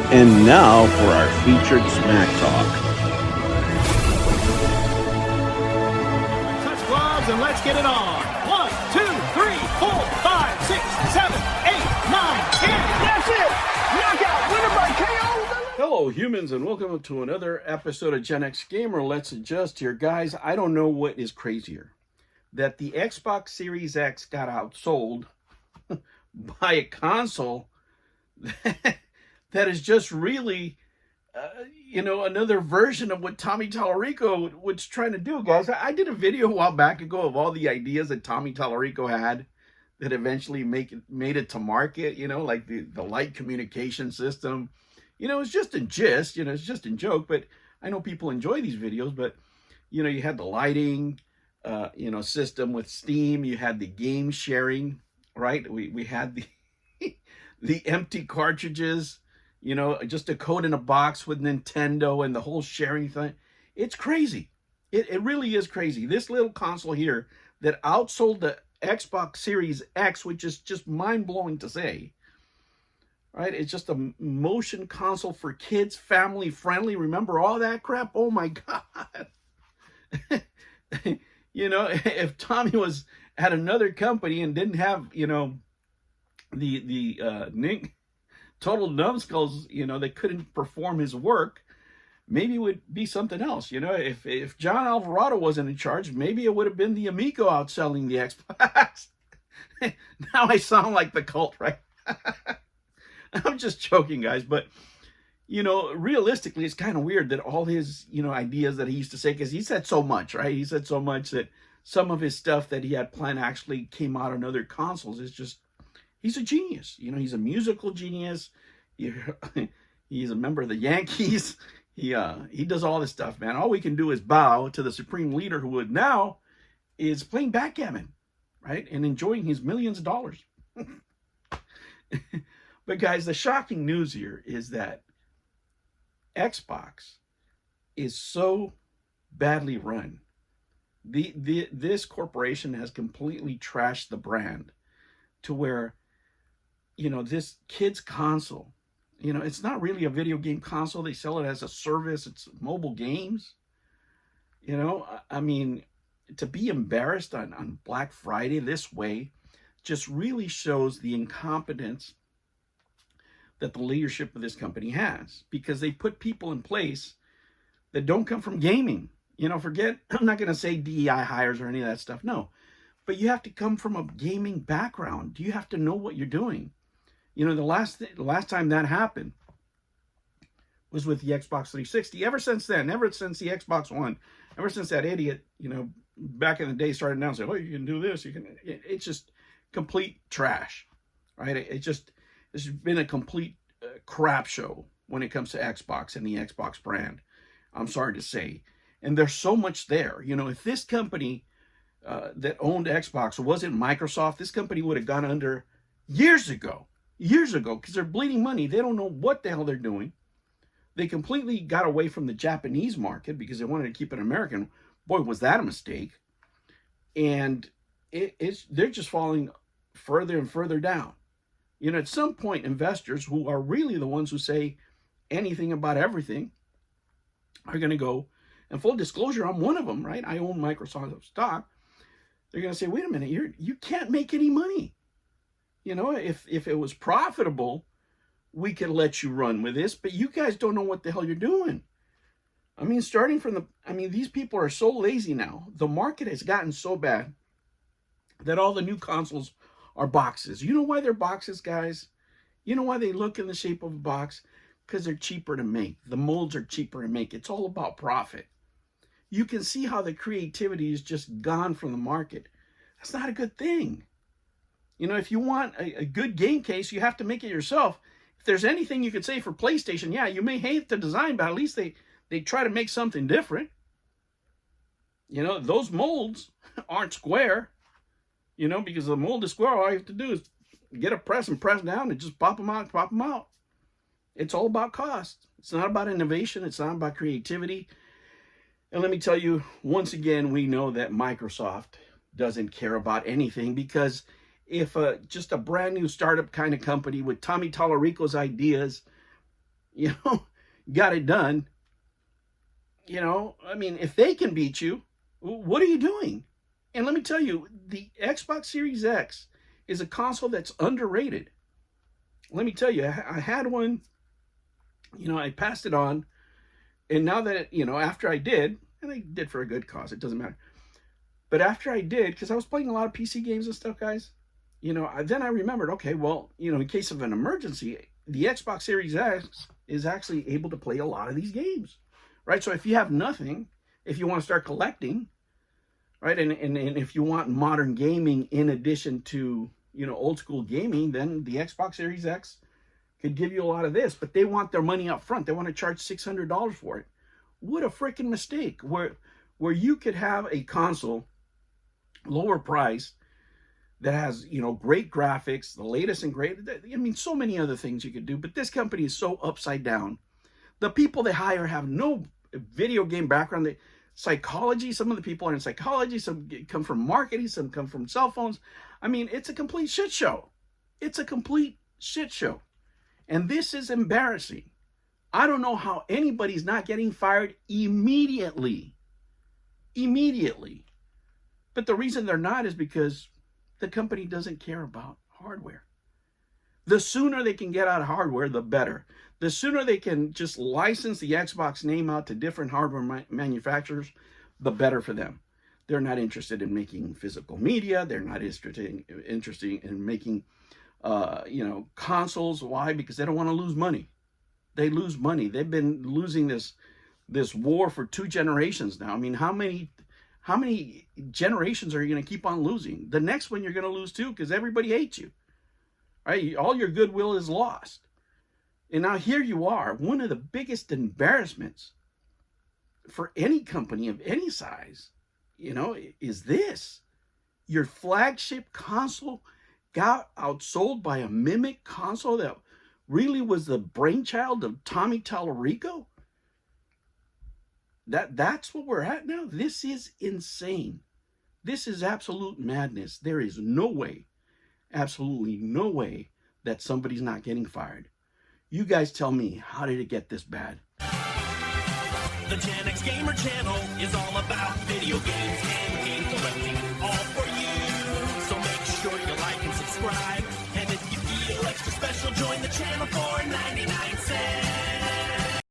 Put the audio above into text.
And now for our featured Smack Talk. Touch gloves and let's get it on. 1, 2, 3, 4, 5, 6, 7, 8, 9, 10. That's it. Knockout winner by KO. Hello, humans, and welcome to another episode of Gen X Gamer. Let's adjust here. Guys, I don't know what is crazier. That the Xbox Series X got outsold by a console that is just really, another version of what Tommy Tallarico was trying to do, guys. I did a video a while back ago of all the ideas that Tommy Tallarico had that eventually made it to market, like the light communication system. It's just in gist, it's just in joke, but I know people enjoy these videos, but, you had the lighting, system with Steam, you had the game sharing, right? We had the empty cartridges, just a code in a box with Nintendo and the whole sharing thing. It's crazy. It really is crazy. This little console here that outsold the Xbox Series X, which is just mind-blowing to say, right? It's just a motion console for kids, family friendly. Remember all that crap? Oh my God. If Tommy was at another company and didn't have, the total numbskulls, they couldn't perform his work, maybe it would be something else. If John Alvarado wasn't in charge, maybe it would have been the Amico outselling the Xbox. Now I sound like the cult, right? I'm just joking, guys, but realistically, it's kind of weird that all his, ideas that he used to say, because he said so much, right? He said so much that some of his stuff that he had planned actually came out on other consoles. It's just, he's a genius. He's a musical genius. He's a member of the Yankees. He does all this stuff, man. All we can do is bow to the supreme leader who would now is playing backgammon, right? And enjoying his millions of dollars. But guys, the shocking news here is that Xbox is so badly run. This corporation has completely trashed the brand to where, this kid's console, it's not really a video game console. They sell it as a service. It's mobile games. I mean, to be embarrassed on Black Friday this way just really shows the incompetence that the leadership of this company has, because they put people in place that don't come from gaming. Forget, I'm not going to say DEI hires or any of that stuff. No, but you have to come from a gaming background. You have to know what you're doing. The last time that happened was with the Xbox 360. Ever since then, ever since the Xbox One, ever since that idiot, back in the day started announcing, oh, you can do this, it's just complete trash, right? It's been a complete crap show when it comes to Xbox and the Xbox brand. I'm sorry to say. And there's so much there. If this company that owned Xbox wasn't Microsoft, this company would have gone under years ago, because they're bleeding money. They don't know what the hell they're doing. They completely got away from the Japanese market because they wanted to keep it American. Boy, was that a mistake. And they're just falling further and further down. At some point, investors who are really the ones who say anything about everything are going to go, and full disclosure, I'm one of them, right? I own Microsoft stock. They're going to say, wait a minute, you can't make any money. If it was profitable, we could let you run with this, but you guys don't know what the hell you're doing. I mean, these people are so lazy now. The market has gotten so bad that all the new consoles are boxes. You know why they're boxes, guys? You know why they look in the shape of a box? Because they're cheaper to make. The molds are cheaper to make. It's all about profit. You can see how the creativity is just gone from the market. That's not a good thing. If you want a good game case, you have to make it yourself. If there's anything you could say for PlayStation, yeah, you may hate the design, but at least they try to make something different. Those molds aren't square. Because the mold is square, all you have to do is get a press and press down and just pop them out. It's all about cost. It's not about innovation. It's not about creativity. And let me tell you, once again, we know that Microsoft doesn't care about anything, because if just a brand new startup kind of company with Tommy Tallarico's ideas, you know, got it done. You know, I mean, if they can beat you, what are you doing? And let me tell you, the Xbox Series X is a console that's underrated. Let me tell you, I had one, you know, I passed it on. And now that, you know, after I did, and I did for a good cause, it doesn't matter. But after I did, because I was playing a lot of PC games and stuff, guys, you know, then I remembered, okay, well, you know, in case of an emergency, the Xbox Series X is actually able to play a lot of these games, right? So if you have nothing, if you want to start collecting, right, and if you want modern gaming in addition to, you know, old school gaming, then the Xbox Series X could give you a lot of this. But they want their money up front. They want to charge $600 for it. What a freaking mistake! Where you could have a console lower price that has, you know, great graphics, the latest and great, I mean, so many other things you could do, but this company is so upside down. The people they hire have no video game background. Psychology, some of the people are in psychology, some come from marketing, some come from cell phones. I mean, it's a complete shit show. It's a complete shit show. And this is embarrassing. I don't know how anybody's not getting fired immediately. Immediately. But the reason they're not is because the company doesn't care about hardware. The sooner they can get out of hardware, the better. The sooner they can just license the Xbox name out to different hardware manufacturers, the better for them. They're not interested in making physical media. They're not interested in making, you know, consoles. Why? Because they don't want to lose money. They lose money. They've been losing this war for 2 generations now. I mean, how many generations are you going to keep on losing? The next one you're going to lose too, because everybody hates you. Right? All your goodwill is lost. And now here you are, one of the biggest embarrassments for any company of any size, you know, is this. Your flagship console got outsold by a mimic console that really was the brainchild of Tommy Tallarico. That's what we're at now. This is insane. This is absolute madness. There is no way, absolutely no way that somebody's not getting fired. You guys tell me, how did it get this bad? The Gen X Gamer channel is all about video games and game collecting, all for you. So make sure you like and subscribe. And if you feel extra special, join the channel for 99 cents.